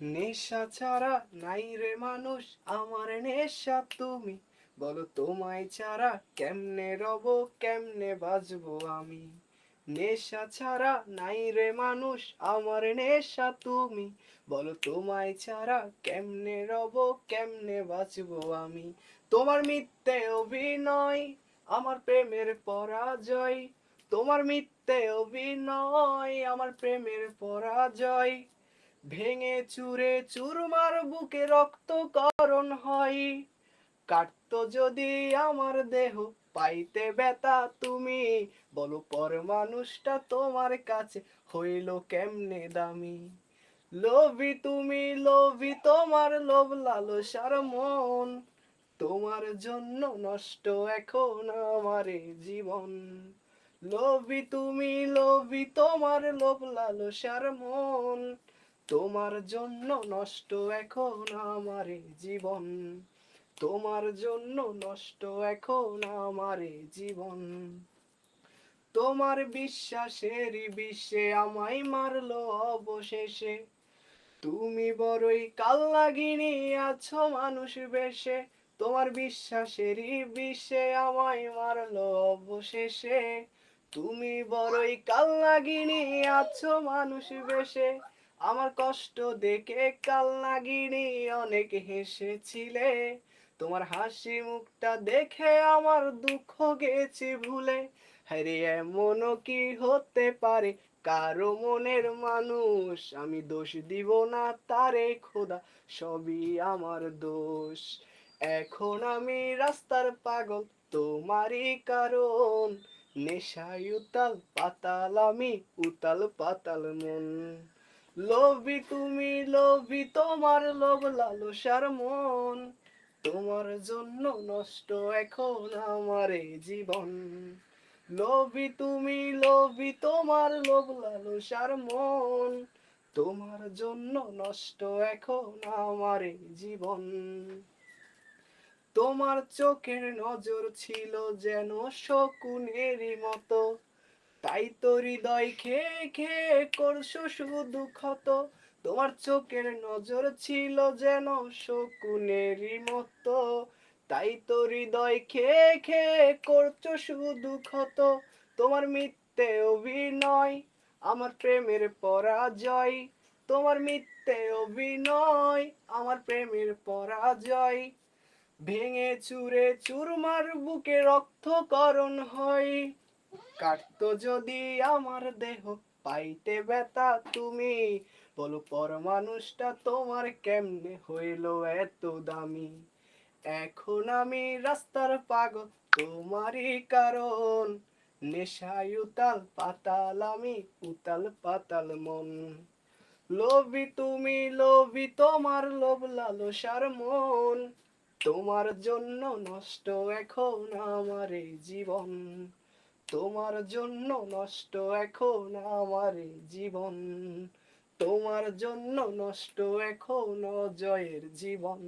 নেশা ছাড়া নাই রে মানুষ, আমার নেশা তুমি। বলো তোমায় ছাড়া কেমনে রব, কেমনে বাঁচবো আমি। নেশা ছাড়া নাই রে মানুষ, আমার নেশা তুমি। বলো তোমায় ছাড়া কেমনে রব, কেমনে বাঁচবো আমি। তোমার মিথ্যে অভিনয় আমার প্রেমের পরাজয়। তোমার মিথ্যে অভিনয় আমার প্রেমের পরাজয়। ভেঙে চুরে চুরমার বুকে রক্তকরণ হয়। কাটতো যদি আমার দেহ, পাইতে ব্যথা তুমি। বলো পর মানুষটা তোমার কাছে হইল কেমনে দামি। লোভী তুমি, লোভী তোমার লোভ লালসার মন। তোমার জন্য নষ্ট এখন আমার এ জীবন। লোভী তুমি, লোভী তোমার লোভ লালসার মন। তোমার জন্য নষ্ট এখন আমার এ জীবন। তোমার জন্য নষ্ট এখন আমার এ জীবন। তোমার বিশ্বাসেরই বিষে আমায় মারলো অবশেষে। তুমি বড়ই কাল লাগিনি আছো মানুষ বেশে। তোমার বিশ্বাসেরই বিষে আমায় মারলো অবশেষে। তুমি বড়ই কাল লাগিনি আছো মানুষ বেশে। আমার কষ্ট দেখে কাল লাগিনি অনেক হেসেছিলে। তোমার হাসি মুখটা দেখে আমার দুঃখ গেছি ভুলে। হ্যারে এমনও কি হতে পারে কারো মনের মানুষ। আমি দোষ দিব না তারে খোদা, সবই আমার দোষ। এখন আমি রাস্তার পাগল তোমারই কারণ। নেশায় উতাল পাতাল আমি, উতাল পাতাল মন। লোভী তুমি, লোভী তোমার লোভ লালসার মন। তোমার জন্য নষ্ট এখন আমার এই জীবন। লোভী তুমি, লোভী তোমার লোভ লালসার মন। তোমার জন্য নষ্ট এখন আমার এই জীবন। তোমার চোখের নজর ছিল যেন শকুনেরই মতো। তাই তো হৃদয় খেয়ে খেয়ে করছো শুধু ক্ষত। তোমার চোখের নজর ছিল যেন শকুনেরই মতো। তাই তো হৃদয় খেয়ে খেয়ে করছো শুধু ক্ষত। তোমার মিথ্যে অভিনয় আমার প্রেমের পরাজয়। তোমার মিথ্যে অভিনয় আমার প্রেমের পরাজয়। ভেঙে চুরে চুরমার বুকে রক্তকরণ হয়। কাটতো যদি আমার দেহ, পাইতে ব্যথা তুমি। বলো পর মানুষটা তোমার কেমনে হইল এত দামি। এখন আমি রাস্তার পাগল তোমারই কারণ। নেশায় উতাল পাতাল আমি, উতাল পাতাল মন। লোভী তুমি, লোভী তোমার লোভ লালসার মন। তোমার জন্য নষ্ট এখন আমার এই জীবন। তোমার জন্য নষ্ট এখন আমার এই জীবন। তোমার জন্য নষ্ট এখন অজয়ের জীবন।